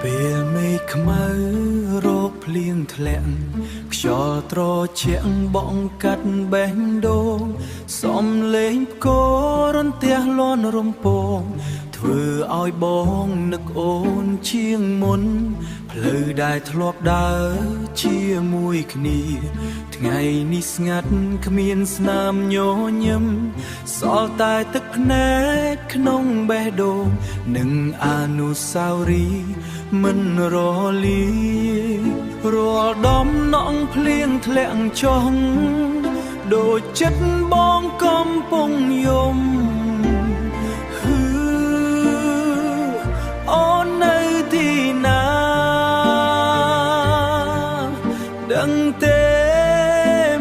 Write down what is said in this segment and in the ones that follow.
ពេលមេឃខ្មៅរោគភ្លៀងធ្លាក់ខ្យល់ត្រជាក់បងកាត់បេះដូងសំលេងផ្គររន្ទះលន់រំពងធ្វើឲ្យបងនឹកអូនជាងមុនផ្លូវដែលធ្លាប់ដើរជាមួយគ្នាថ្ងៃនេះស្ងាត់គ្មានស្នាមញញឹមសល់តែទឹកភ្នែកក្នុងបេះដូងនិងអនុស្សាវរីយ៍មិនរលារាល់ដំណក់ភ្លៀងធ្លាក់ចុះដូចចិត្តបងកំពុងយំអូននៅទីណាដឹងទេ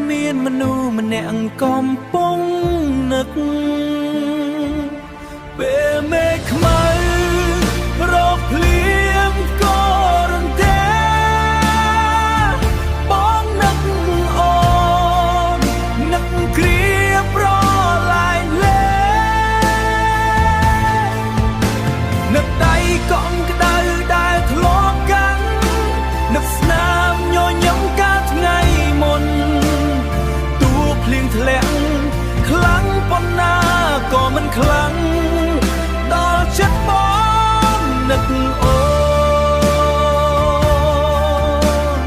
មានមនុស្សម្នាក់កំពុងនឹកពេលមេឃខ្មៅរោគភ្លៀងក៏រន្ទះបងនឹកអូននឹកគ្រាប្រឡាយលេនឹកដៃកង់ក្តៅដែលធ្លាប់កាន់នឹកស្នាមញញឹមកាលថ្ងៃមុនតួភ្លៀងធ្លាក់ខ្លាំងប៉ុណ្ណាក៏មិនខ្លាំងដល់ចិត្តបងនឹកអូន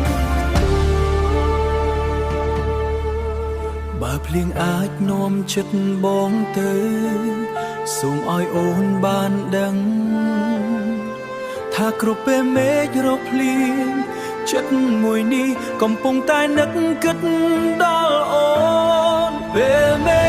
បើភ្លៀងអាចនាំចិត្តបងទៅសូមឲ្យអូនបានដឹងថាគ្រប់ពេលមេឃរកភ្លៀងចិត្តមួយនេះកំពុងតែនឹកគិតដល់អូនពេលមេ